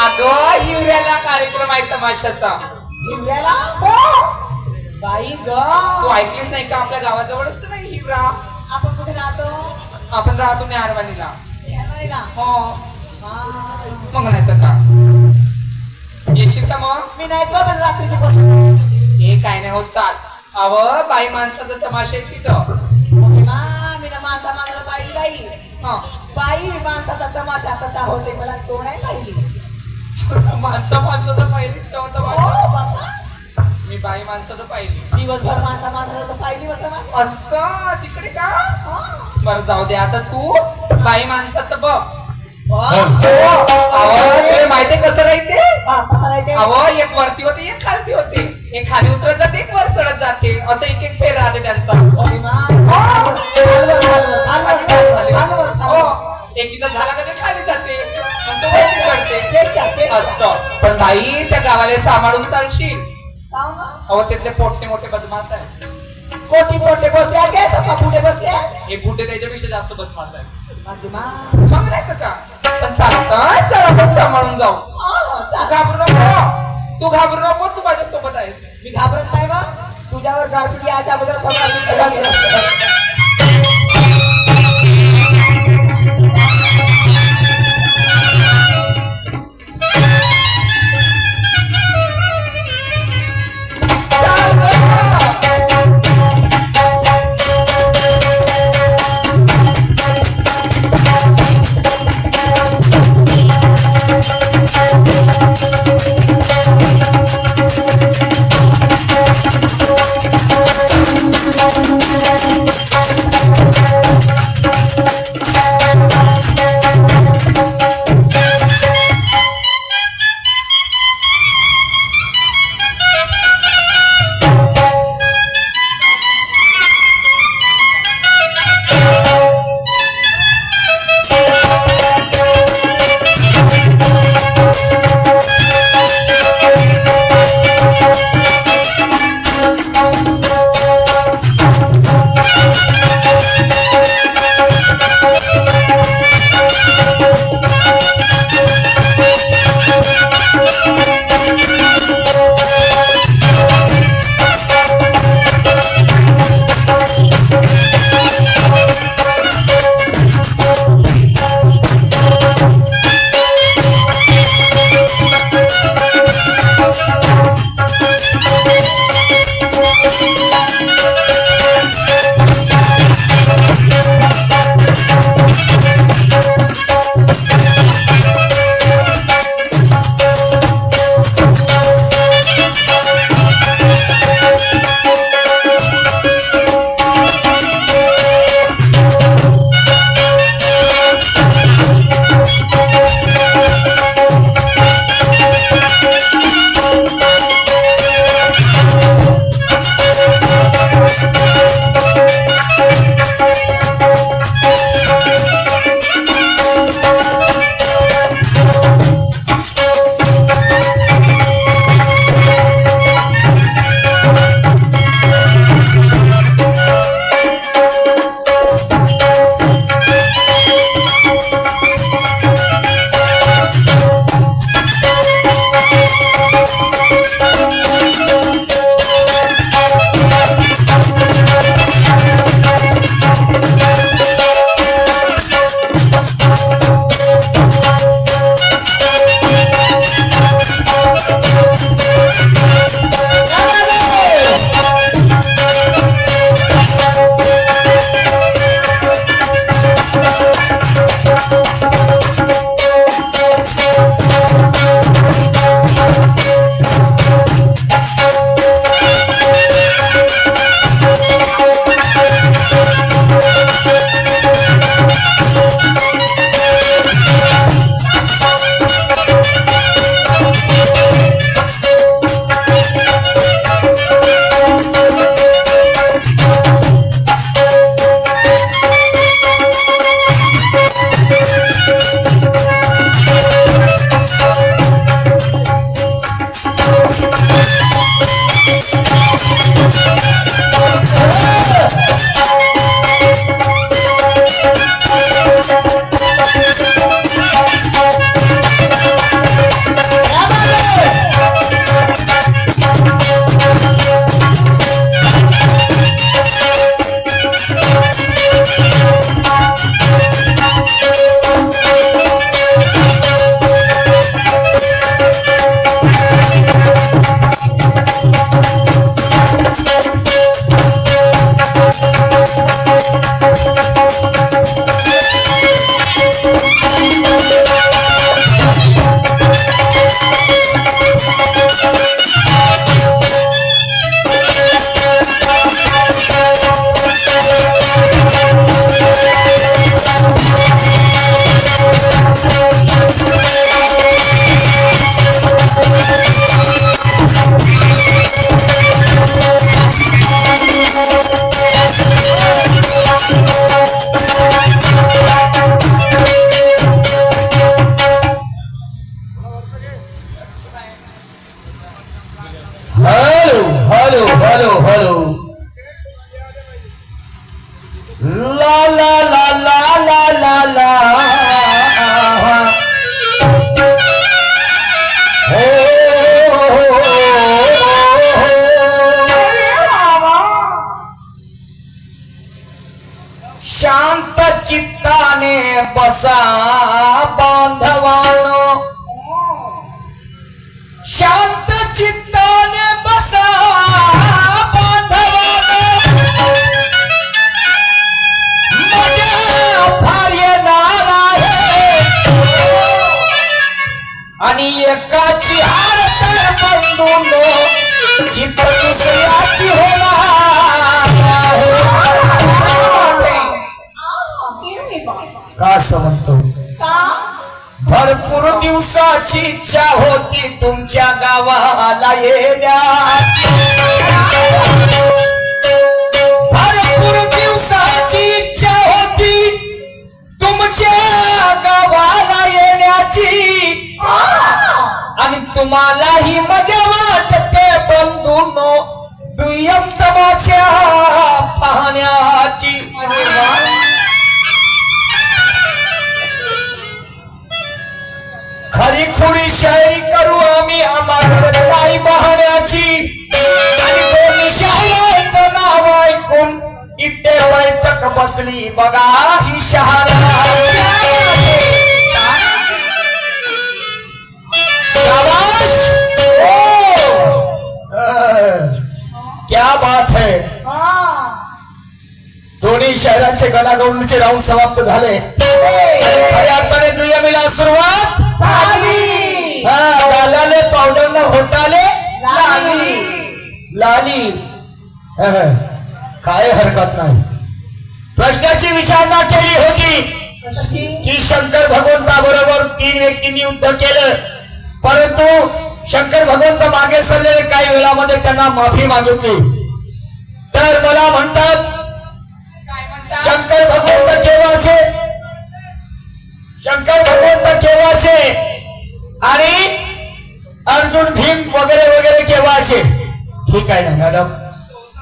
अगं हिवऱ्याला कार्यक्रम आहे तमाशाचा. हिवऱ्याला बाई ग तू ऐकलीस नाही का? आपल्या गावाजवळच तर नाही हिवरा. आपण कुठे राहतो? आपण राहतो न्यारवाणीला. न्यारवाणीला? हो. हा. मग नाही तर का? येशील का मग? मी नाही तो पण रात्रीची बसून हे काय नाही होत चाल. अव बाई माणसाचा तमाशा आहे तिथं. मी ना माणसा मागायला पाहिजे बाई. हा. बाई माणसाचा तमाशा कसा होते मला तो नाही पाहिली. माणसाचं पाहिली तेव्हा तर हो बाबा मी बाई माणसाचं पाहिली. दिवसभर माणसाचं तर पाहिली बरं तमाशा. असं तिकडे का? हा. बरं जाऊ दे आता तू बाई माणसाचं बघ. हा. तुला माहितीये कसं राहते? हा, कसा राहते? अहो एक वरती होते एक खालती होते. एक खाली उतरत जाते एक वर चढत जाते. असं एक एक फेर राहते त्यांचा. अरे मा. हो. एकीचा झाला का ते खाली जाते नंतर वरती चढते असतं. पण बाई त्या गावाला सांभाळून चालशील. अहो तिथले पोटे मोठे बदमाश आहे. कोटी पोटे बसल्या काय सपा पुढे बसल्या हे बुड्ढे त्याच्यापेक्षा जास्त बदमाश आहे. माझी मा. मग नाही तर का? पण चालतं चल आपण सांभाळून जाऊ. तू घाबरू नको. तू घाबरू नको. तू माझ्या सोबत आहेस. मी घाबरत नाही बा. तुझ्यावर गारपीट याच्या अगोदर सगळं आणि एकाची हार तर बंधून जित दुसऱ्याची होणार का असं म्हणतो भरपूर दिवसाची इच्छा होती तुमच्या गावाला येण्याची भरपूर दिवसाची इच्छा होती तुमच्या गावाला येण्याची आणि तुम्हालाही मजा वाटते बंधूंनो दुय्यम तमाशा पाहण्याची खरी खुरी शायरी करू आम्ही आम्हाला नाही पाहण्याची आणि दोन्ही शायरांचं नाव ऐकून इथे बैठक बसली बघा ही शहाण्याची शाबाश क्या बात है दोन्ही शहरांचे गणागौंडचे राऊंड समाप्त झाले खऱ्या अर्थाने दुय्यमीला सुरुवात गालाले पावडरला घोटाले लाली काय हरकत नाही प्रश्नाची विचारणा केली होती की शंकर भगवंताबरोबर 3 व्यक्तींनी युद्ध केलं परंतु शंकर भगवंत मागे सरलेले काही वेळामध्ये त्यांना माफी मागितली तर मला म्हणतात शंकर भगवंत केव्हाचे शंकर भगवंत केव्हाचे आणि अर्जुन भीम वगैरे वगैरे केव्हाचे ठीक आहे ना मॅडम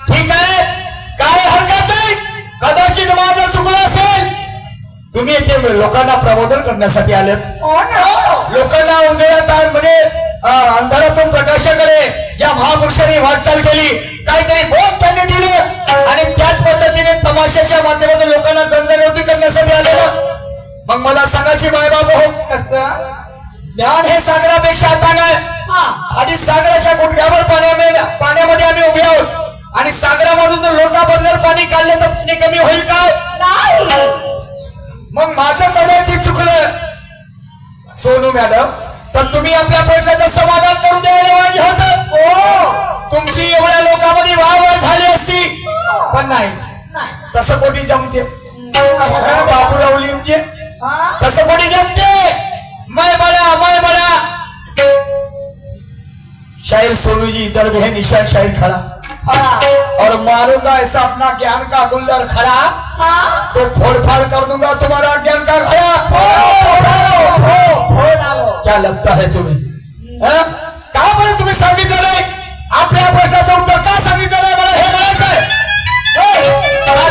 ठीक आहे काय हरकत नाही कदाचित माझं चुकलं असेल तुम्ही इथे लोकांना प्रबोधन करण्यासाठी आले लोकांना उजळ्या म्हणजे अंधारातून प्रकाशाकडे ज्या महापुरुषांनी वाटचाल केली काहीतरी बोध त्यांनी दिले आणि त्याच पद्धतीने तमाशाच्या माध्यमातून लोकांना जनजागृती करण्यासाठी आलेलं मग मला सांगायची मायबाप हो कसं ज्ञान हे सागरापेक्षा आता नाही आणि सागराच्या गुडघ्यावर पाण्यामध्ये आम्ही उभे आहोत आणि सागरामधून जर लोटाभर जर पाणी काढलं तर पाणी कमी होईल का मग माझं कदाचित चुकलं सोनू मॅडम तर तुम्ही आपल्या प्रश्नाचं समाधान करून द्यायला पाहिजे होतं तुमची एवढ्या लोकांमध्ये वाह झाली असती पण नाही तसं कोणी जमते बापूराव लिमचे तसं कोणी जमते मैं बड़ा शायर सोनू जी इधर भी है निशान शायर खड़ा और मारूंगा ऐसा अपना ज्ञान का गुल्लर खड़ा तो फोड़ फाड़ कर दूंगा तुम्हारा ज्ञान का खड़ा क्या लगता है तुम्हें का बरं तुम्ही सांगितलं नाही आपल्या प्रश्नाचं उत्तर का सांगितलं नाही मला हे म्हणायचं आहे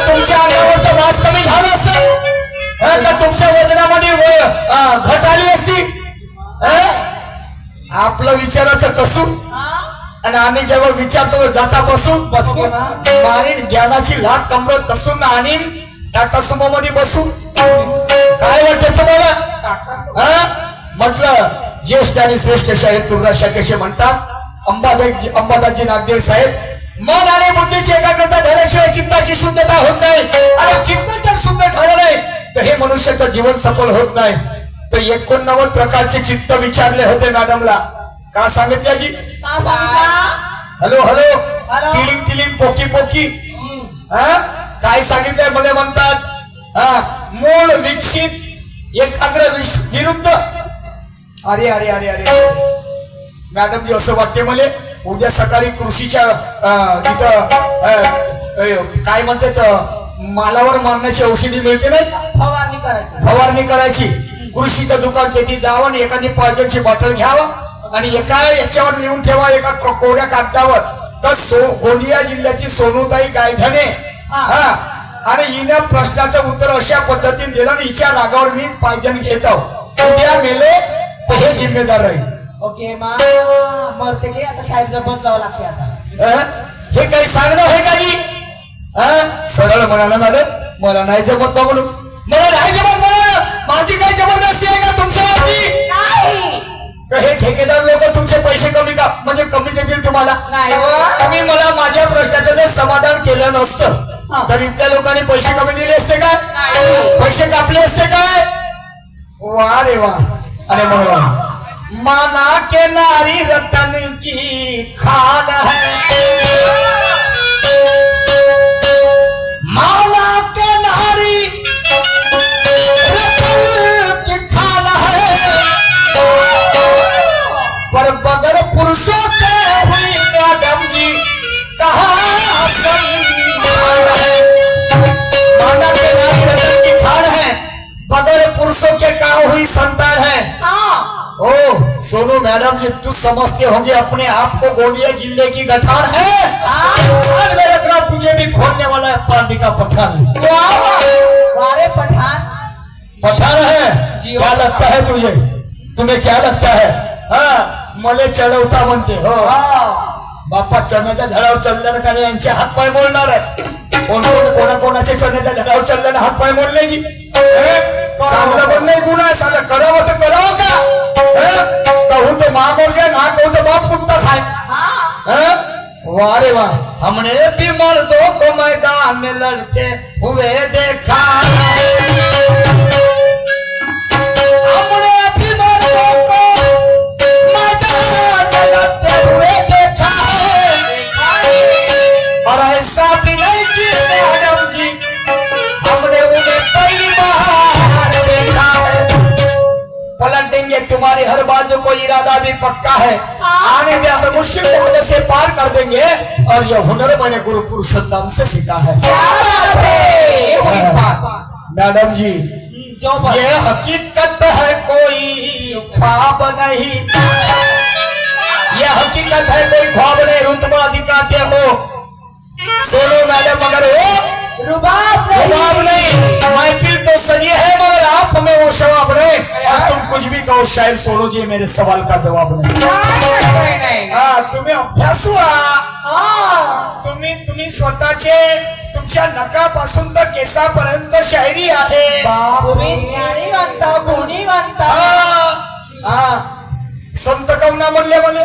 तुमच्या अंगावरचं मास कमी झालं असतं का तुमच्या वजनामध्ये घट आली असती आपलं विचाराचं कसून आणि आम्ही जेव्हा विचारतो जाता बसून मारीन ज्ञानाची लाट कमरत कसून आणि टाटा सुमो मध्ये बसून काय वाटतं तुम्हाला म्हटलं ज्येष्ठ आणि श्रेष्ठ शाहीर तुर्रा शाखेचे म्हणतात अंबादासजी नागदेव साहेब मन आणि बुद्धीची एकाग्रता झाल्याशिवाय चित्ताची शुद्धता होत नाही आणि चित्त जर शुद्ध झालं नाही तर हे मनुष्याचं जीवन सफल होत नाही तर 89 प्रकारचे चित्त विचारले होते मॅडमला का सांगितलं जी हॅलो हॅलो टिलिंग टिलिंग पोकी पोकी काय सांगितलंय मला म्हणतात मूळ विकसित एकाग्र विरुद्ध अरे अरे अरे अरे मॅडम जी असं वाटते मला उद्या सकाळी कृषीच्या तिथं काय म्हणतात मालावर मारण्याची औषधी मिळते नाही फवारणी करायची कृषीचं दुकान तेथे जावं आणि एखादी पॉयझनची बॉटल घ्यावं आणि एका याच्यावर लिहून ठेवा एका कोऱ्या कागदावर तर गोंदिया जिल्ह्याची सोनूताई गायधने आणि हिनं प्रश्नाचं उत्तर अशा पद्धतीने दिलं आणि हिच्या रागावर मी पॉयझन घेतो उद्या मेले तर हे जिम्मेदार राहील ओके मरते की आता शाळेत बदलावं लागते आता हे काही सांगणं हे काही सरळ म्हणाला मॅडम मला नाही जमत बघून मला नाही जमत म्हणाला माझी काही जबरदस्ती आहे का तुमच्यावरती हे ठेकेदार लोक तुमचे पैसे कमी का म्हणजे कमी देतील तुम्हाला नाही तुम्ही मला माझ्या प्रश्नाचं जर समाधान केलं नसतं तर इथल्या लोकांनी पैसे कमी दिले असते का पैसे कापले असते काय वा रे वा अरे म्हणून माना के नारी रतन की खान है, माना के नारी रतन की खान है, पर बगैर पुरुषों के हुई मैडम जी कहाँ सम्मान है। माना के नारी रतन की खान है, बगैर पुरुषों के कहाँ हुई संतान है। ओ सोनू मैडम जी, तू समझते होंगे अपने आप को गोंदिया जिले की गठान है। ध्यान में रखना, तुझे भी खोलने वाला है पार्टी का पठान है। वारे पठान पठान है। क्या लगता है तुझे? तुम्हें क्या लगता है? हाँ, मले चढवता म्हणते हो। बाप्पा चण्याच्या झाडावर चढल्यानं का नाही यांचे हातपाय मोडणार आहे। कोण कोणाचे चण्याच्या झाडावर चढल्यानं हातपाय मोडण्याची चांगलं पण नाही, गुन्हा आहे। साला करावं तर करावं का? कहूं तो माँ मर जाए, ना कहूं तो बाप कुत्ता खाए। वाह रे वाह, हमने भी मर्दों को मैदान में लड़ते हुए देखा, हमने भी मर्दों को मैदान में लड़ते हुए देखा, और ऐसा भी नहीं कि मैडम जी हमने उन्हें पहली बार देखा है। पलट देंगे तुम्हारी हर बाजू को, इरादा भी पक्का है। आने में हर मुश्किल को से पार कर देंगे, और ये हुनर मैंने गुरु पुरुषोत्तम से सीखा है। मैडम जी, ये हकीकत है, कोई ख्वाब नहीं, ये हकीकत है, कोई ख्वाब नहीं। रुतबा दिखाते हो सोनू मैडम, मगर वो रुबाब नहीं। महफिल तो सजी है, मगर आप हमें वो जवाब नहीं। और तुम कुछ भी कहो, शायद सोनू जी मेरे सवाल का जवाब नहीं। तुम्ही अभ्यास हुआ, तुम्ही स्वतःचे तुमच्या नकापासून तर केसापर्यंत शायरी आहे। तुम्ही ज्ञानी म्हणता, गुणी म्हणता। संत कमना म्हणले मला।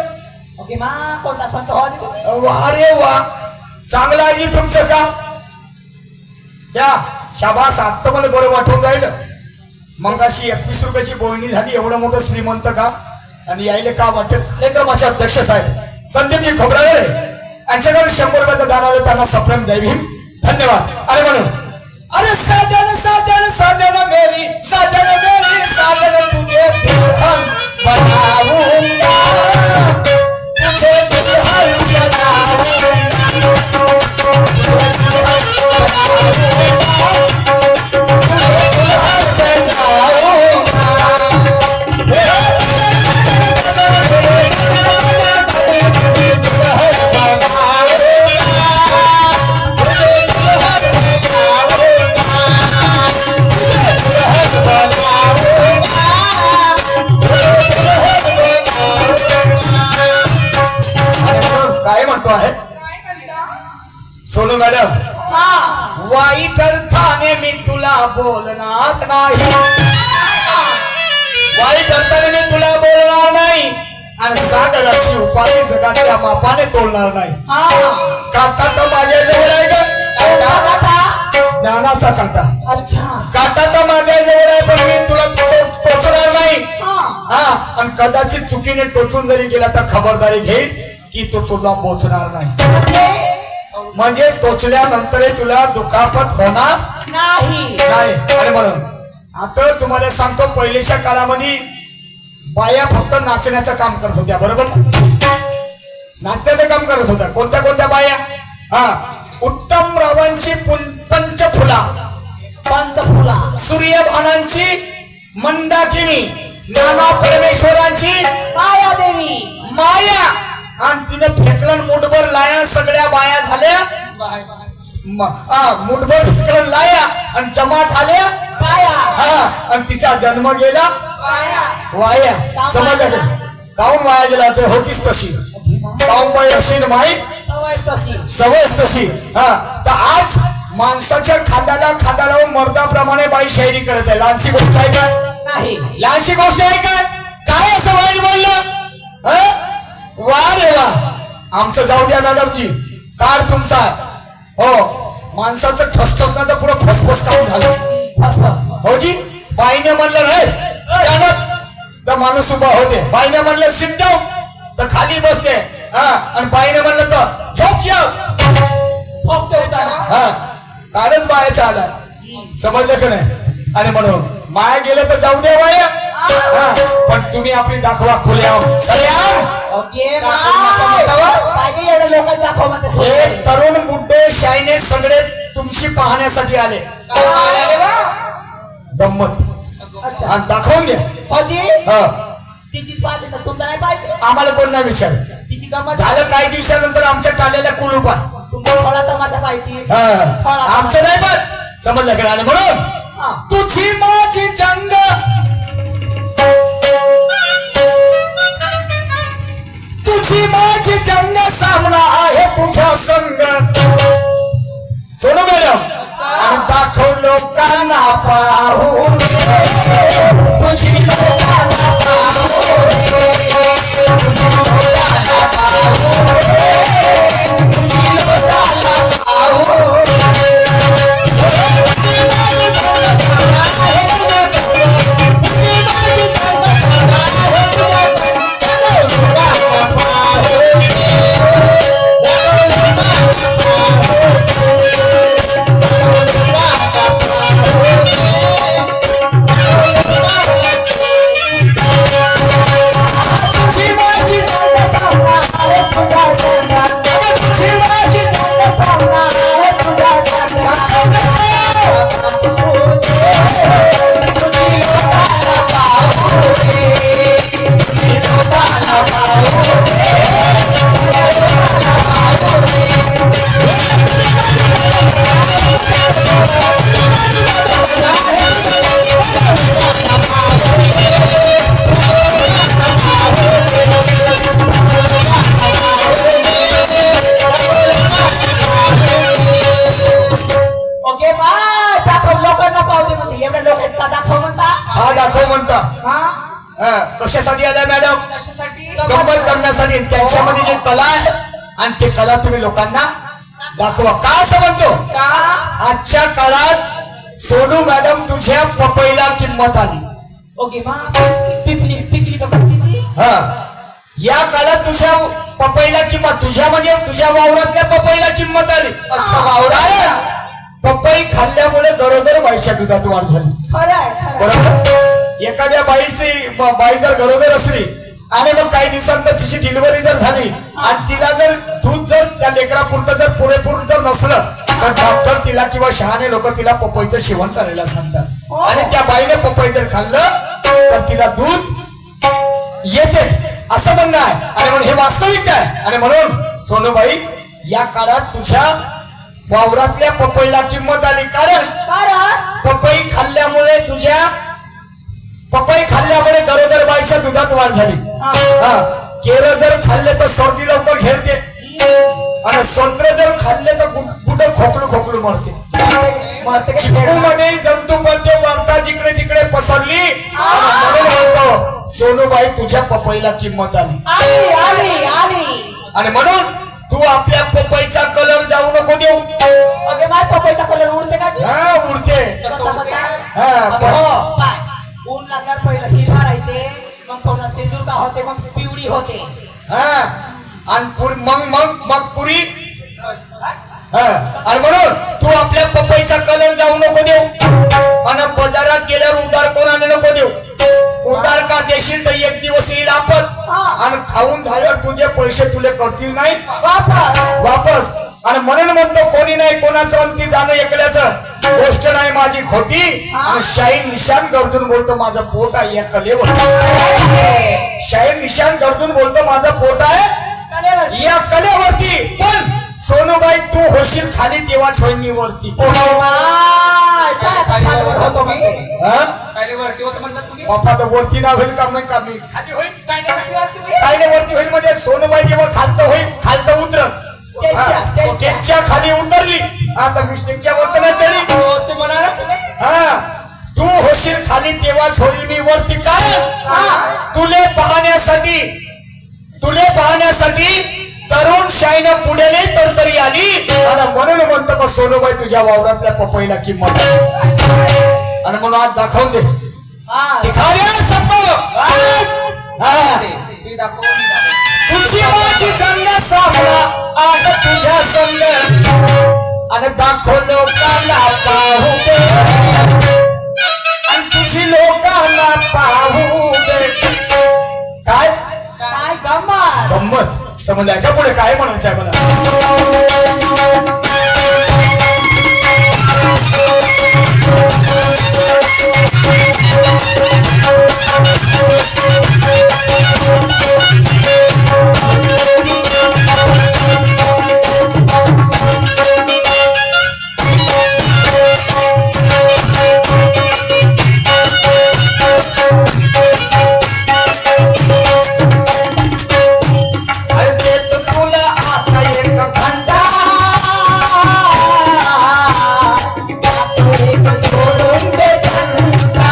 ओके मा, कोणता संत हो तुम्ही? वा रे वा, चांगला आहे जी तुमचं काम। या शाबास, आता मला बरं वाटून राहिलं। मग अशी 21 रुपयाची बोलणी झाली, एवढं मोठं श्रीमंत का, आणि यायले का वाटेल। कार्यक्रमाचे अध्यक्ष साहेब संदीपजी खोबरागळे यांच्याकडे 100 रुपयाचं दान आलं, त्यांना सप्रेम जय भीम, धन्यवाद। अरे म्हणून, अरे साजन साजन साजन मेरी साजन तुझे दुल्हन बनाऊंगा, तुझे दुल्हन बनाऊंगा, काय म्हणतो आहे सोनू मॅडम? वाईट अर्थाने मी तुला बोलणार नाही, वाईट अर्थाने मी तुला बोलणार नाही, आणि सागराची उपाधी जगातल्या मापाने तोडणार नाही। काटा तर माझ्या जवळ आहे का? ज्ञानाचा काटा। अच्छा, काटा तर माझ्या जवळ आहे, पण मी तुला टोचणार नाही। आणि कदाचित चुकीने टोचून जरी गेला तर खबरदारी घेईल की तो तुला पोचणार नाही, म्हणजे टोचल्यानंतर तुला दुखापत होणार नाही। आणि म्हणून आता तुम्हाला सांगतो, पहिल्याच्या काळामध्ये बाया फक्त नाचण्याचं काम करत होत्या, बरोबर? नाचण्याचं काम करत होत्या। कोणत्या कोणत्या बाया? उत्तम रावांची पंचफुला, सूर्यभानांची मंदाकिनी, ज्ञाना परमेश्वरांची माया, आणि तिने फेकलन मुठभर लाया, सगळ्या बाया झाल्या मुठभर फेकलन लाया, आणि जमा झाल्या काया, आणि तिचा जन्म गेला वाया। समजलं? काऊन वाया गेला? ते होतीच तशी, काऊन बाई अशी माई सवयच तशी। तर आज माणसाच्या खांद्याला मर्दाप्रमाणे बाई शायरी करत आहे। लहानशी गोष्ट आहे का? नाही, लहानशी गोष्ट आहे का? काय असं वाईट बोललं? वा रे वा, आमचं जाऊ द्या मॅडमजी, कार तुमचा हो। माणसाचं ठसठस ना तर पुरं फसफस काम झालं, फसफस। हो जी, बाईने म्हणलं रे तर माणूस उभा होते. बाईने म्हणलं सिट डाऊन तर खाली बसते. आणि बाईने म्हणलं तर झोप या झोपते होता ना. काढच बायाचा आला. समजलं का नाही? आणि म्हणून माया गेलं तर जाऊ दे बाया. पण तुम्ही आपली दाखवा खुल्या सल्याम. ओके पाहिजे एवढ्या लोकांना दाखव म्हणते हे सोडून. तरुण बुड्ढे शायने सगळे तुमची पाहण्यासाठी आले. गंमत अच्छा आणि दाखवून द्या. भाऊजी हा. तिचीच पाहते ना तुमचा नाही पाहिजे. आम्हाला कोण नाही विचार. तिची गमत झालं काही दिवसानंतर आमच्या टाल्याला कुलूप आहे. तुमचा थोडा तमाशा पाहिजे. आमचं नाही पण समजलं का? आणि म्हणून हा. तुझी माझी जंग तुझी माझी जंग सामना आहे तुझ्या संग. सोनू मॅडम आणि दाखव लोकांना पाहून तुझी लोकांना पाहून तुझी लोकांना पाहून तुझी लोकांना पाहून ओके बाय दाखव लोकांना पावते म्हणते. एवढ्या लोकांना दाखव म्हणता. हा दाखव म्हणता. हा कशासाठी आल्या मॅडम? कशासाठी? गंमत करण्यासाठी. त्यांच्यामध्ये जी कला आहे आणि ती कला तुम्ही लोकांना दाखवा. का असं म्हणतो? का? आजच्या काळात सोनू मॅडम तुझ्या पपईला किंमत आली. ओके मा पिपली पिकली का कच्ची. हा. या काळात तुझ्या पपईला किंमत तुझ्या म्हणजे तुझ्या वावरातल्या पपईला किंमत आली. अच्छा, वावरात? पपई खाल्ल्यामुळे गरोदर बाईच्या दुधात वाढ झाली. खरं आहे खरं आहे. बरोबर. एखाद्या बाई जर गरोदर असली आणि मग काही दिवसांतर तिची डिलिव्हरी जर झाली आणि तिला जर दूध जर त्या लेकरापुरतं जर पुरेपूर जर नसलं तर डॉक्टर तिला किंवा शहाणे लोक तिला पपईचं सेवन करायला सांगतात. आणि त्या बाईने पपई जर खाल्लं तर तिला दूध येते असं म्हणणं आहे. आणि म्हणून हे वास्तविकता आहे. आणि म्हणून सोनूबाई या काळात तुझ्या वावरातल्या पपईला किंमत आली. कारण पपई खाल्ल्यामुळे पपई गरोदर बाईच्या दुधात वाढ झाली. केरळ जर खाल्ले तर सर्दी लवकर घेरते आणि संत्र जर खाल्ले तर कुठं खोकलू मरते. चिकूमध्ये जंतू पडते वार्ता जिकडे तिकडे पसरली. म्हणून म्हणतो सोनूबाई तुझ्या पपईला किंमत आली. आणि म्हणून तू आपल्या पपईचा कलर जाऊ नको देऊ. ओके माय पपईचा कलर उडते का? हा उडते. कसा कसा? हा. ऊन लागणार पहिलं हिरवा राहते मग थोडा सिंदूर का होते मग पिवळी होते. आणि मग पुरी. आणि म्हणून तू आपल्या पपईचा कलर जाऊ नको देऊ. आणि बाजारात गेल्यावर उधार कोणाने नको देऊ. उधार का देशील तर एक दिवस येईल आपत आणि खाऊन झाल्यावर तुझे पैसे तुले करतील नाही वापस. आणि म्हणून म्हणतो कोणी नाही कोणाचं अंती जाणं ऐकल्याचं गोष्ट नाही माझी खोटी. आणि शाहीर निशान गरजून बोलतो माझं पोट आहे या कलेवर. शाहीर निशान गरजून बोलतो माझं पोट आहे या कलेवरती. पण सोनूबाई तू होशील खाली तेव्हाच होईन वरती. बापा तर वरती ना होईल का नाही कमी खाली होईल. काय वरती होईल म्हणजे सोनूबाई जेव्हा खालतं उतर स्टेजच्या खाली उतरली. आता मी स्टेजच्या वरती नाही चढली म्हणाला तुम्ही. तू होशील खाली तेव्हाच होईल मी वरती. कारण तुले पाहण्यासाठी तरुण शाईनं पुढेले तरतरी आली. आणि म्हणून म्हणतो का सोनूबाई तुझ्या वावरातल्या पपईला किंमत. आणि म्हणून आज दाखवून दे हा. दिखाव्या सबको हा. मी दाखव, मी दाखव. तुझी माझी जंग सामना आज तुझ्या संग आणि दाखव लोकांना पाहू दे आणि तुझी लोकांना पाहू दे. काय काय गंमत. गंमत समजल्या का पुढे काय म्हणायचं आहे मला. अरे देत तुला आता एक घंटा एक जोडून दे घंटा.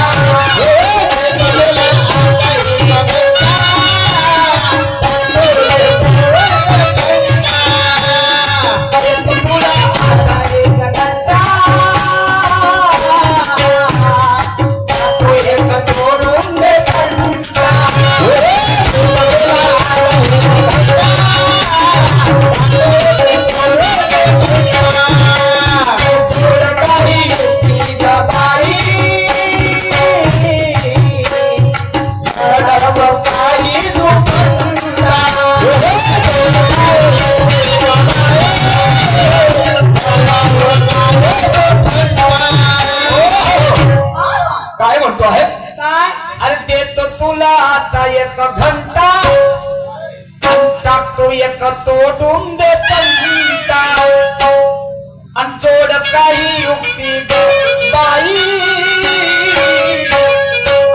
देत तुला आता एक घंटा. तो एक जोडून दे घंटा. जोड काही युक्ती ग बाई. लढव काही दुखंडा. काय म्हणतो आहे. काय अरे देतो तुला आता एक घंटा टाकतो एक तोडून दे घंटा आणि जोड काही युक्ती ग बाई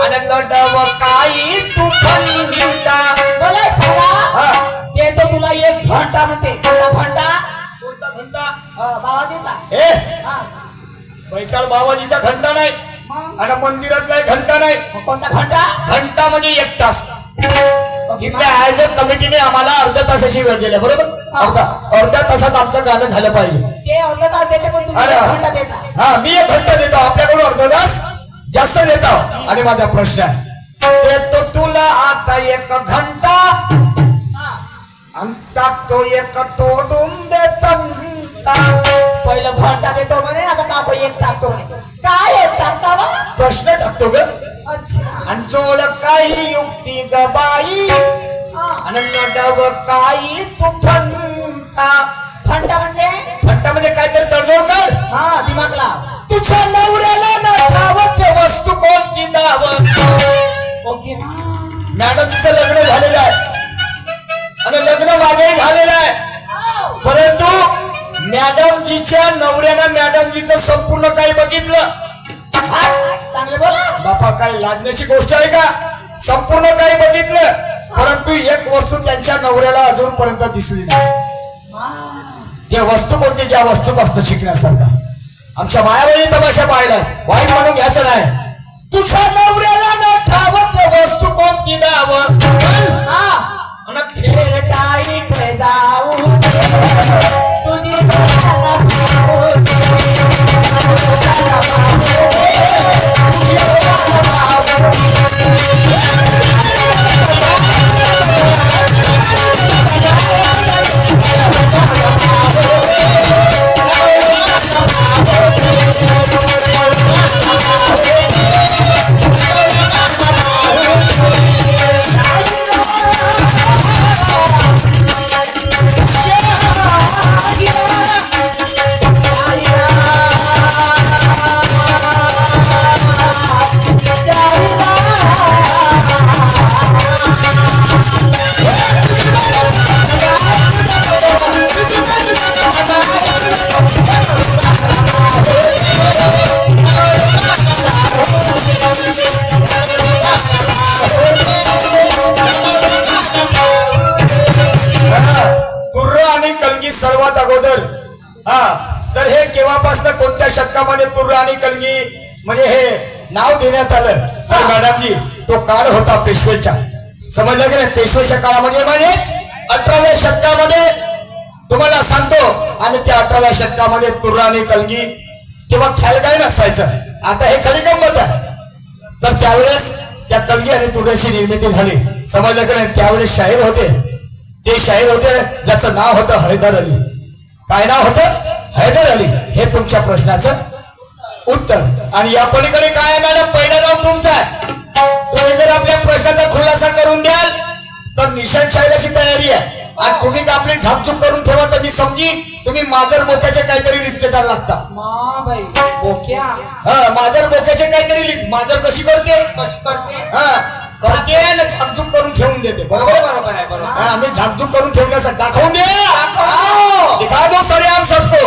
आणि लढव काही तू घंटा. मला एक सांगा. हा. देतो तुला एक घंटा म्हणते. कोणता घंटा. कोणता घंटा. बाबाजीचा. ए हा. बैताळ बाबाजीचा घंटा नाही मग आणि मंदिरातला घंटा नाही. मग कोणता घंटा. घंटा म्हणजे 1 तास. इथल्या आयोजक कमिटीने आम्हाला अर्ध्या तासाची वेळ दिली बरोबर. अर्ध्या तासात आमचं गाणं झालं पाहिजे. ते अर्धा तास देते पण तुम्ही अरे. एक घंटा देता. हा मी 1 घंटा देतो आपल्याकडून अर्धा तास जास्त देतो. आणि माझा प्रश्न आहे देतो तुला आता 1 घंटा हा. आणि टाकतो एक तोडून दे घंटा. पहिलं घंटा देतो म्हणे आता का एक टाकतो म्हणे. काय एक टाकता वा. प्रश्न टाकतो ग. अच्छा. आणि जोड काही युक्ती ग बाई हा. आणि लढव काही तू घंटा. घंटा म्हणजे घंटा म्हणजे काहीतरी तडजोड कर. हा दिमाग लाव. तुझ्या नवऱ्याला न ठावं ते वस्तू कोणती दावं. ओके ना. मॅडमचं लग्न झालेलं आहे आणि लग्न माझंही झालेलं आहे. आव. परंतु मॅडमजीच्या नवऱ्यानं मॅडमजीचं संपूर्ण काही बघितलं. हा. चांगले बोला. बापा काही लादण्याची गोष्ट आहे का. संपूर्ण काही बघितलं परंतु एक वस्तू त्यांच्या नवऱ्याला अजूनपर्यंत दिसली नाही. हा. त्या वस्तू कोणती ज्या वस्तूपासून शिकण्यासारखा. आमच्या मायाबाई तमाशा पाहिलाय वाईट म्हणून घ्यायचं नाही. तुझ्या नवऱ्याला न ठावं ते वस्तू कोणती दावं. हा. आणि ठे- भेटाई पे जाऊ तुझी भेटायला पाहू. सर्वात अगोदर हा तर हे केव्हापासून कोणत्या शतकामध्ये तुर्र आणि कलगी म्हणजे हे नाव देण्यात आलं तर मॅडमजी तो काळ होता पेशवेचा. समजलं की नाही. पेशवेच्या काळामध्ये म्हणजेच 18व्या शतकामध्ये तुम्हाला सांगतो. आणि त्या 18व्या शतकामध्ये तुर्र आणि कलगी तेव्हा ख्याल काय नसायचं. आता हे खरी गंमत आहे. तर त्यावेळेस त्या कलगी आणि तुळशी निर्मिती झाली. समजलं की नाही? त्यावेळेस शाहीर होते, ते शाहीर होते ज्याचं नाव होतं हैदर अली. काय नाव होतं? हैदर अली. हे तुमच्या प्रश्नाचं उत्तर. आणि या पलीकडे काय आहे मॅडम? पहिलं नाव तुमचं आहे. तुम्ही जर आपल्या प्रश्नाचा खुलासा करून द्याल तर निशाण शाहिराची तयारी आहे. आणि तुम्ही का आपली झापझूप करून ठेवा तर मी समजीन तुम्ही माजर बोक्याचे काहीतरी रिश्तेदार लागता. मा बाई बोक्या हा, माजर बोक्याचे काहीतरी माजर कशी करते? कशी करते? हा, करते आणि झापझूप करून ठेवून देते. बरोबर आहे? बरोबर आहे बरोबर. हा, आम्ही झापझूप करून ठेवण्यासाठी दाखवून दे. दाखव. दिखा दो सरेआम सबको.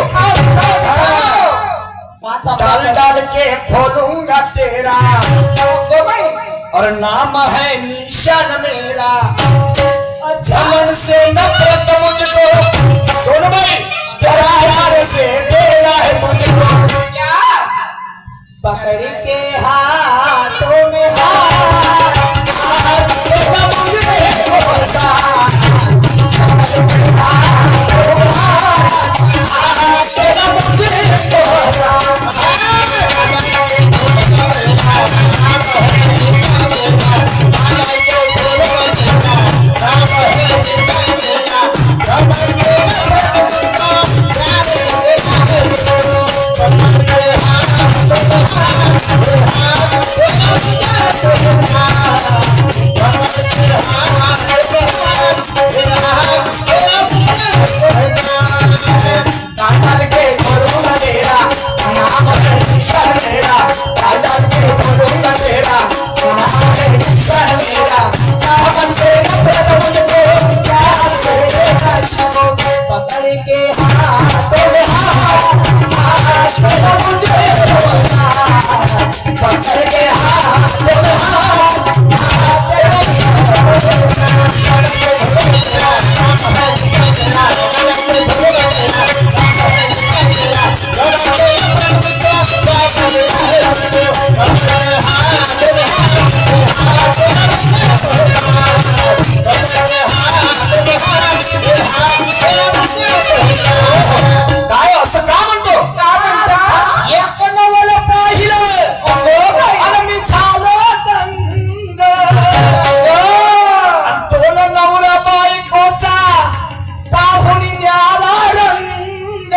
डाल डाल के खोलूंगा तेरा और नाम है निशान मेरा. झमन से नफरत मुझको, सुन भाई, प्यार से देना है मुझको. क्या? पकड़ के हाथों में हाथ तेरा मुझे भरोसा. तेरा मुझे भरोसा. डाल के खोलूंगा तेरा नाम है निशान मेरा. डाल के खोलूंगा तेरा नाम है निशान मेरा. दामन से नफरत मुझको, प्यार से देना मुझको. पकड़ के हाथों में हाथ तेरा मुझे भरोसा. पकड़ के हाथों में हाथ तेरा काय असं का म्हणतो? काय म्हणता? एक नवल पाहिलं आणि मी झालो दंग. आणि दोन नवरा बायकोचा पाहुणी न्याला रंग.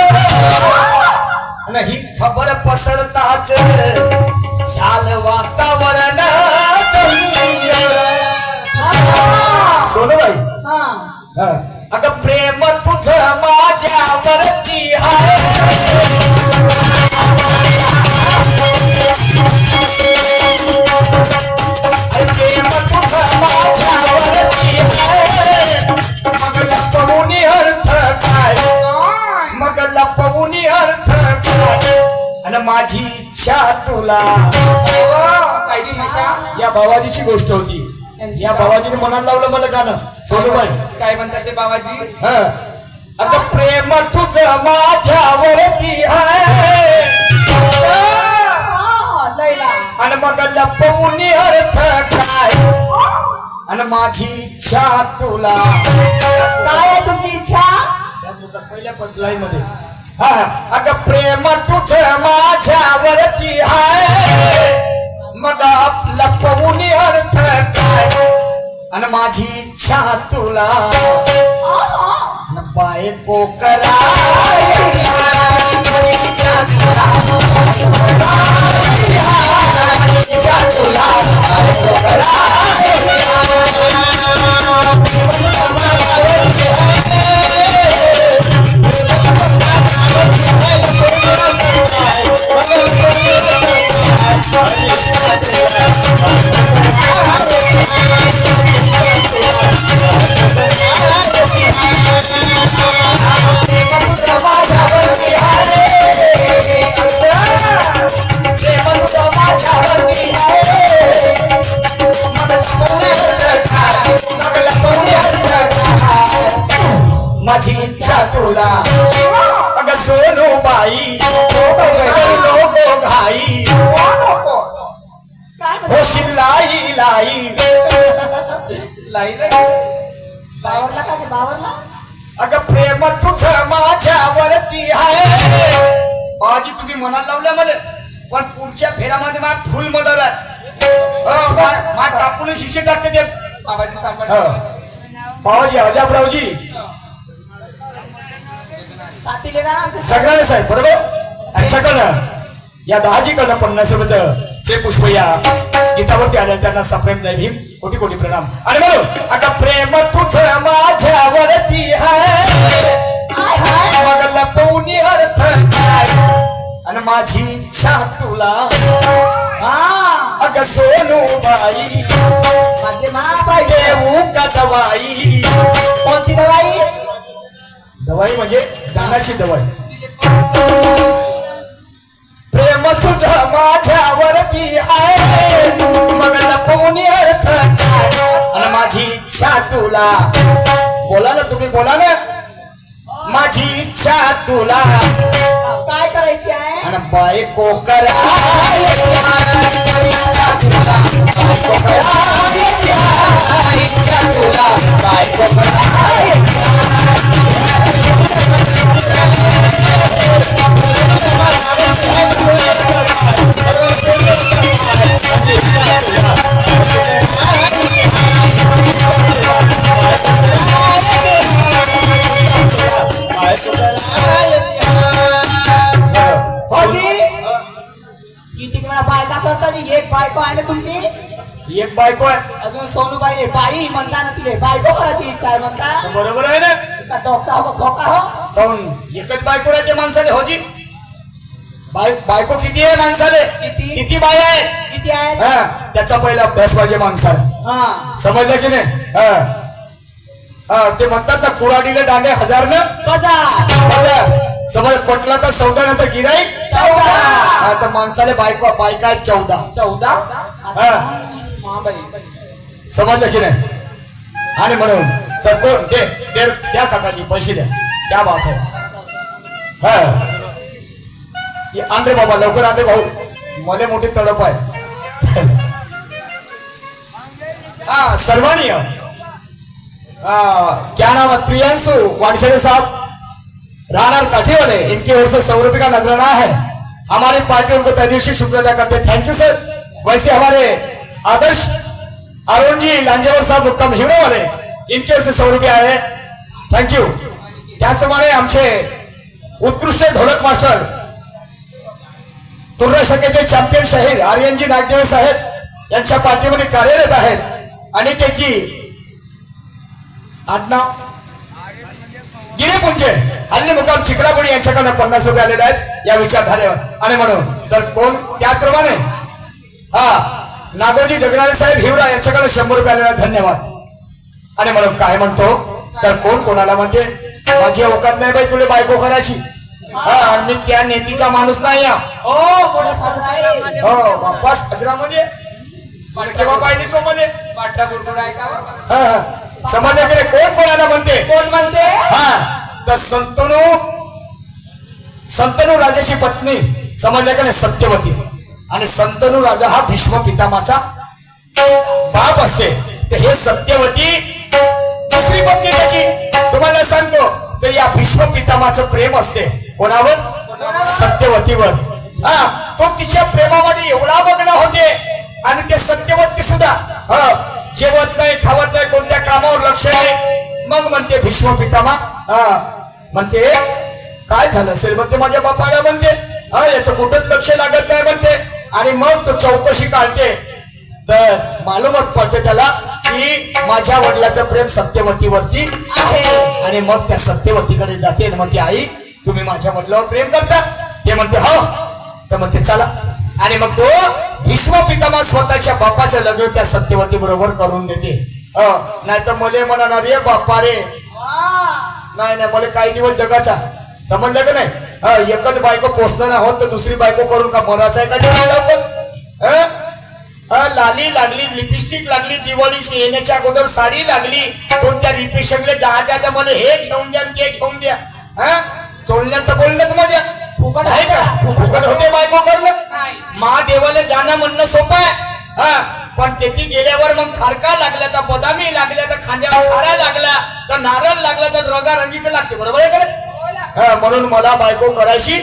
आणि ही खबर पसरताच झालं वातावरण दंग. सोनबाई, हाँ अगं प्रेम तुझं माझ्यावरती आहे. प्रेम तुझं माझ्यावरती आहे. मग लपवून अर्थ काय? मग लपवून अर्थ काय? आणि माझी इच्छा तुला. कायची भाषा? या बाबाजीची गोष्ट होती. या बाबाजीने म्हणायला लावलं मला गाणं. सोनूबाई, काय म्हणतात ते बाबाजी? अगं प्रेम तुझं माझ्यावरती आहे. लैला आणि मग लपवून अर्थ काय? आणि माझी इच्छा तुला. काय आहे तुमची इच्छा? पहिल्या लाईन मध्ये हा, अगं प्रेम तुझं माझ्यावरती आहे. मग लपवून अर्थ काय? आणि माझी इच्छा तुला. आणि बायको करायची माझी इच्छा तुला. इच्छा तुला बायको करायची. माझी इच्छा तुला. अगं सोनूबाई, नको घाई. काय म्हणतो? होशील लाई लाई. लाई लाई. बावरला का ते बावरला? अगं प्रेम तुझं माझ्यावरती आहे. बाजी तुम्ही म्हणायला लावल्या मला, पण पुढच्या फेऱ्यामध्ये मला फुल मर्डर आहे. कापून शिष्य टाकते ते बाबाजी सांभाळ. बाबाजी अजाबरावजी साथीले ना आमचे सगळ्यांना साहेब बरोबर यांच्याकडनं या 10 कडनं 50 रुपयाचं ते पुष्प या गीतावरती आले त्यांना सप्रेम जय भीम कोटी कोटी प्रणाम. आणि म्हणून आता प्रेम तुझं माझ्यावरती आहे मग लपवून अर्थ काय आणि माझी इच्छा तुला अग सोनू बाई माझे महाबाई देऊ का दवाई. कोणती दवाई दवाई म्हणजे दानाची दवाई. प्रेम तुझं माझ्यावरती आहे मग लपवून अर्थ काय आणि माझी इच्छा तुला. बोला ना तुम्ही बोला ना. माझी इच्छा तुला काय करायची आहे आणि बायको करायची इच्छा तुला बायको करायची इच्छा तुला बायको करायची. किती वेळा बायका करता जी एक बायको आहे ना तुमची एक बायको आहे अजून सोनूबाई बाई म्हणता ना तिले बायको करायची इच्छा आहे म्हणता बरोबर आहे ना. का डोकसा हो का खोका हो काऊन एकच बायको राहते माणसाले होजी. बायको किती आहे माणसाले किती? किती बाय आहे किती आहे त्याचा पहिला अभ्यास पाहिजे माणसाला. हा समजलं की नाही. ते म्हणतात ना कुराडीला दांडे 1000 न बजा समज पटला तर 14 नंतर गिराईक 14. तर माणसाले बायका आहेत 14. 14 महाबाई. समजलं की नाही. आणि म्हणून तर कोण द्या काकाजी पैसे द्या क्या बात आहे. आणरे बाबा लवकर आणरे भाऊ मले मोठी तडप आहे. सर्वांनी क्या नाम है प्रियांशु वानखेड़े साहब रानार काठी वाले इनकी ओर से 100 रुपए का नजराना है. हमारी पार्टी उनको तहे दिल से शुक्रिया अदा करते. Thank you sir. वैसे हमारे आदर्श अरुण जी लांजेवर साहब मुक्काम हिवरे वाले इनके ओर से 100 रुपये आए. Thank you. त्याचप्रमाणे आमचे उत्कृष्ट ढोलक मास्टर तुर्रा शकेचे चॅम्पियन शाहीर आर्यनजी नागदेव साहेब यांच्या पार्टीमध्ये कार्यरत आहेत. अनिकेतजी आडनाव गिरीपुंजे हल्ली मुकाम चिखलापुरी यांच्याकडनं 50 रुपये आलेले आहेत या विचारधारेवर. आणि म्हणून तर कोण त्याचप्रमाणे नागोजी जगनाळे साहेब हिवरा यांच्याकडे 100 रुपये आलेले आहेत. धन्यवाद. आणि म्हणून काय म्हणतो तर कोण कोणाला म्हणते माझी अवकात नाही बाई तुला बायको करायची. मी त्या नेतीचा माणूस नाही. हो मोठा साजरा आहे हो बाप्पा साजरामध्ये केव्हा पाहिली सोमध्ये पाठा गुरगुड आहे का समजलं की कोण कोणाला म्हणते कोण म्हणते तर संतनू राजाची पत्नी समजलं का नाही सत्यवती. आणि संतनू राजा हा भीष्म पितामाचा बाप असते. तर हे सत्यवती दुसरी पत्नी त्याची तुम्हाला सांगतो तर या भीष्म पितामाचं प्रेम असते कोणावर सत्यवतीवर. तो तिच्या प्रेमामध्ये एवढा मग्न होते आणि ते सत्यवती सुद्धा जेवत नाही खावत नाही कोणत्या कामावर लक्ष नाही. मग म्हणते भीष्म पितामा म्हणते काय झालं असेल म्हणते माझ्या बापाला म्हणते याचं कुठंच लक्ष लागत नाही म्हणते. आणि मग तो चौकशी काढते तर मालूमच पडते त्याला की माझ्या वडिलाचं प्रेम सत्यवतीवरती आहे. आणि मग त्या सत्यवतीकडे जाते आणि म्हणते आई तुम्ही माझ्या वडिलावर प्रेम करता. ते म्हणते हो. तर म्हणते चला. आणि मग तो भीष्म पितामह स्वतःच्या बापाचं लग्न त्या सत्यवती बरोबर करून देते. नाही तर मले म्हणणार रे बाप्पा रे नाही नाही मला काही दिवस जगाचा समजलं का नाही. एकच बायको पोचणं नाही होत तर दुसरी बायको करून का मरायचं आहे का. लाली लागली लिपस्टिक लागली दिवाळीशी येण्याच्या अगोदर साडी लागली कोणत्या रिपेशनले जा मला हे घेऊन द्या ते घेऊन द्या. चोळण्यात तर बोललं माझ्या फुकट आहे का फुकट होते बायको करणं. महादेवाला जाणं म्हणणं सोपं आहे. पण तेथे गेल्यावर मग खारका लागला तर बदामी लागल्या तर खांद्यावर खारा लागला तर नारळ लागला तर रंगा रंगीचं लागते. बरोबर आहे का. म्हणून मला बायको करायची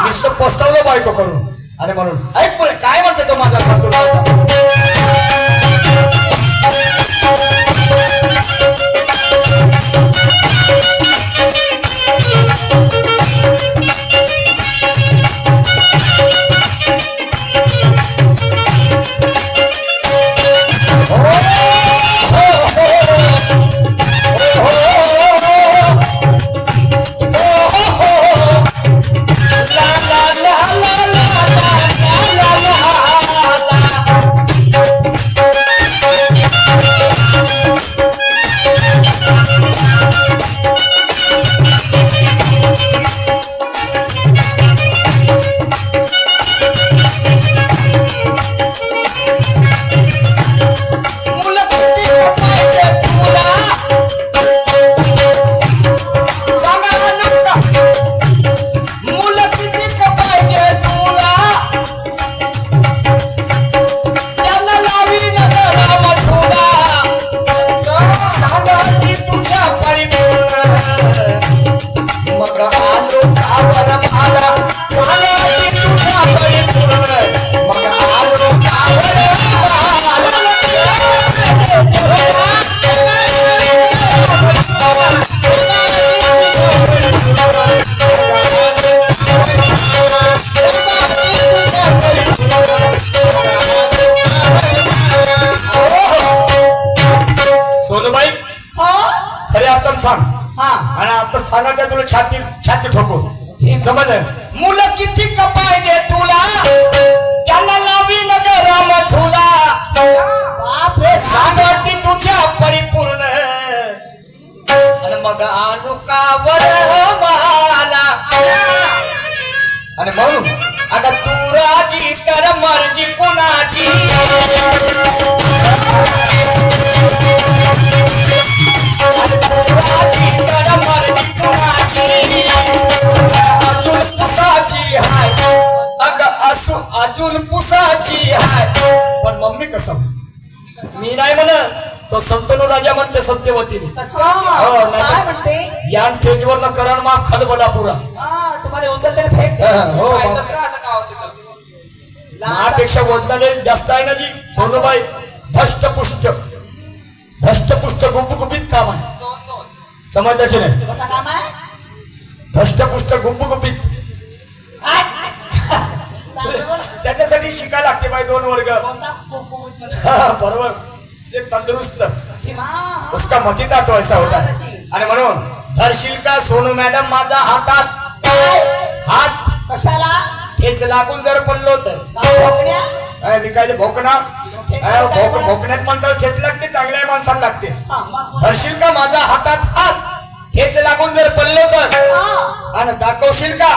नुसतं पस्तावलं बायको करून. आणि म्हणून ऐक काय म्हणते तो माझा सासू सांगती तुझ्या परिपूर्ण मग आलो कावर मला सांगती तुझ्या परिपूर्ण मग आलो कावर सोनूबाई खरे अर्थानं सांग आणि आता सांगायचं तुला छाती छाती ठोकून समजलं मुलं किती का पाहिजे तुला त्यांना लावी नगराम झुला बापरे सांगती तुझ्या परिपूर्ण आणि मग अनुकावर मला आणि म्हणून आता तू राजी तर मर्जी कुणाची राजी तर मर्जी कुणाची अजून पुसाची हाय अगं असू अजून पुसाची हाय पण मम्मी कसं मी नाही म्हणत तो संतनू राजा म्हणते सत्यवतीने काय म्हणते या स्टेजवर न करण मा खलबला पुरा तुम्हाला उचलते फेक हो माहीतच राहतं का होते तर. महापेक्षा वजनाने जास्त आहे ना जी सोनूबाई धष्टपुष्ट धष्टपुष्ट गुपगुपीत काम आहे दोन समजलं की नाही कसा काम आहे धष्टपुष्ट गुपगुपीत काय? चांगलं बोल. त्याच्यासाठी शिकायला लागते बाई 2 वर्ग कोणता कुकुमुत मध्ये? बरोबर ते तंदुरुस्त भीमा. उसका मतीदा तो ऐसा होता आणि म्हणून धरशील का सोनू मॅडम माझा हातात हात कशाला ठेच लागून जर पडलो तर भोकण्या? मी काय भोकणा भोकण्यात माणसाला ठेच लागते चांगल्या माणसाला लागते हा, मग- धरशील का माझा हातात हात ठेच लागून जर पडलो तर हा. आणि दाखवशील का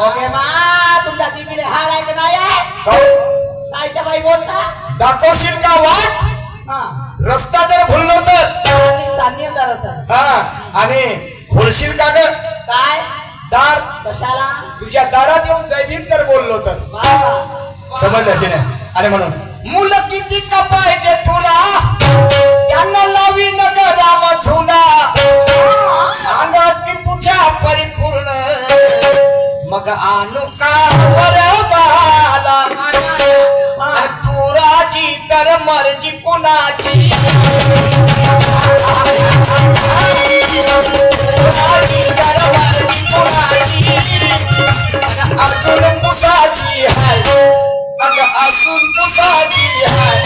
ओके मा तुमच्या दिदीने हाड आहे का नाही आहे काहून? कायच्या बाई बोलता दाखवशील का वाट हा रस्ता जर भुललो तर चांदणी अंधार असं हा आणि खोलशील का ग काय दार कशाला तुझ्या दारात येऊन जय भीम जर बोललो तर वा. समजलं की नाही आणि म्हणून मुलं किती का पाहिजे तुला त्यांना लावी नगराम झुला सांगत की तुझ्या परिपूर्ण मग आणू का वरबाला आणि तू राजी तर मर्जी कुणाची राजी तर मर्जी कुणाची अर्जुन पुसाची हाय अगं असून पुसाची हाय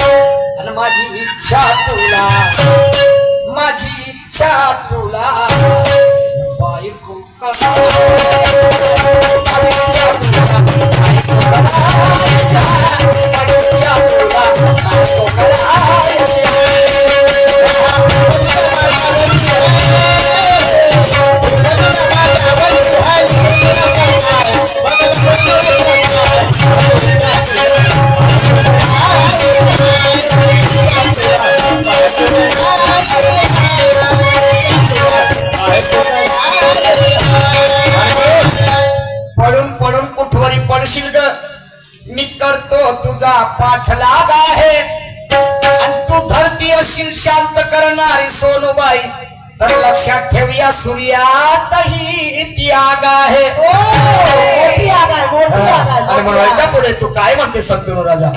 आणि माझी इच्छा तुला माझी इच्छा तुला बायको माझी इच्छा तुला बायको करायच्या माझी इच्छा तुला बायको करायच्या पडून पडून कुठवरी पडशील ग मी करतो तुझा पाठलाग आहे आणि तू धरती अशील शांत करणारी सोनूबाई तर लक्षात ठेवूया सूर्यातही त्याग आहे मोठी आग आहे, मोठी आग आहे, आणि मोठी म्हणायच्या आग. पुढे तू काय म्हणते संतनू राजा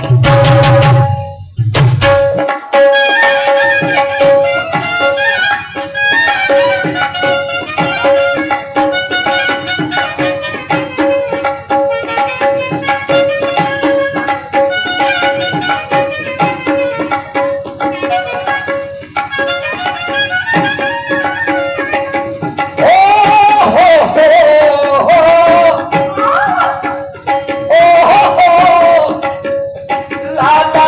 लाटा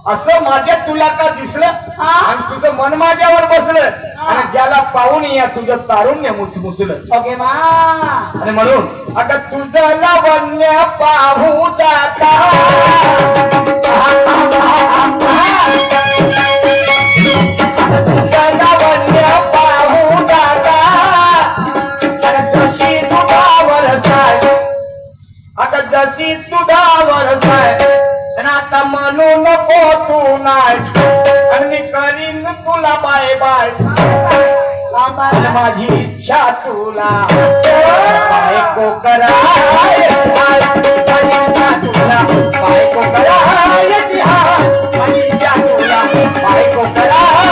असं माझ्या तुला का दिसलं आणि तुझं मन माझ्यावर बसलं आणि ज्याला पाहून या तुझं तारुण्य मुसमुसलं ओके मा आणि म्हणून आता तुझं लावण्य पाहू जाता तुझं लावण्य पाहू जाता तर जशी दुधावर साय आता जशी दुधावर साय आणि आता म्हणू नको तू नाही आणि मी करीन तुला बाय बाय आणि माझी इच्छा तुला बायको करायची माझी इच्छा तुला बायको करायची माझी इच्छा तुला बायको करायची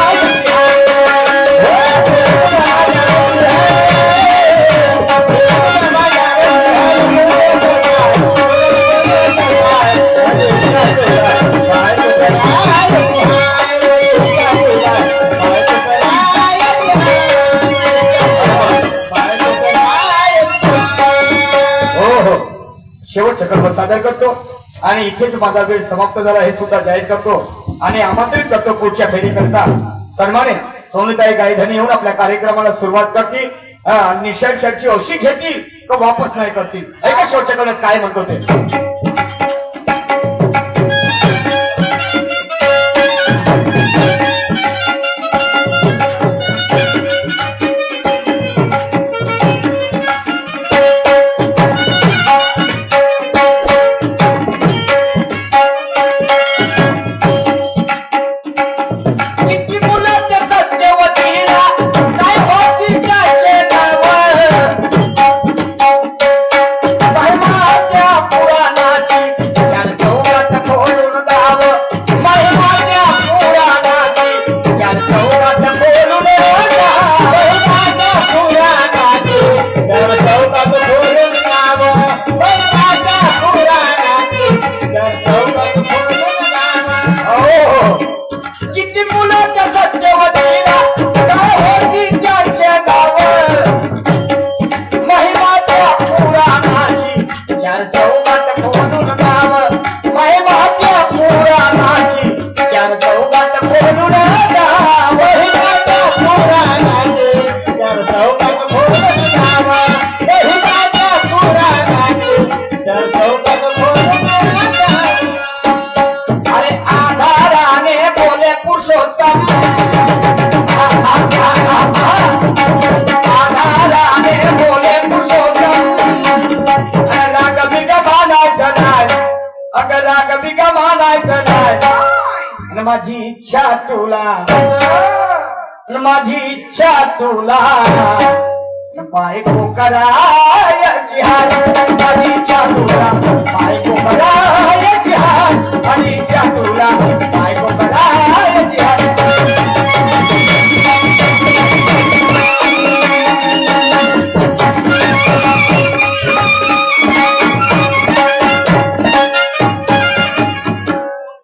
शेवटचा कर्म सादर करतो आणि इथेच माझा वेळ समाप्त झाला हे सुद्धा जाहीर करतो आणि आमंत्रित करतो पुढच्या फेरीकरता सन्माने सोनताई गायधनी येऊन आपल्या कार्यक्रमाला सुरुवात करतील निशा शर्टची औषध घेतील का वापस नाही करतील ऐका शेवटच्या कडे काय म्हणतो ते माझी इच्छा तुला माझी इच्छा तुला बायको करायची माझी इच्छा तुला बायको करायची माझी इच्छा तुला बायको करायची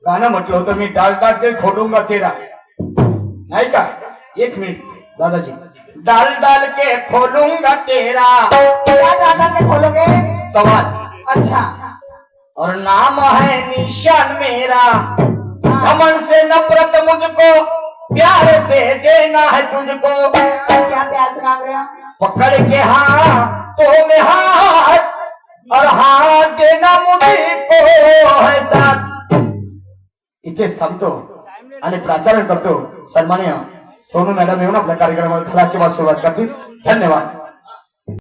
गाणं म्हटलं होतं मी डाल डाल के खोडूंगा तेरा नाही का एक मिनिट दादाजी डाल डाल के खोलूंगा तेरा क्या डाल के खोलोगे सवाल अच्छा और नाम है निशान मेरा घमंड से नफरत मुझको प्यार से देना है तुझको क्या प्यार से मांग रहे हो पकड़ के हाथों में हाथ और हाथ देना मुझको है साथ इथेच थांबतो आणि प्राचारण करतो सन्माननीय सोनू मॅडम येऊन आपल्या कार्यक्रमाला धडाकेबाज सुरुवात करतील धन्यवाद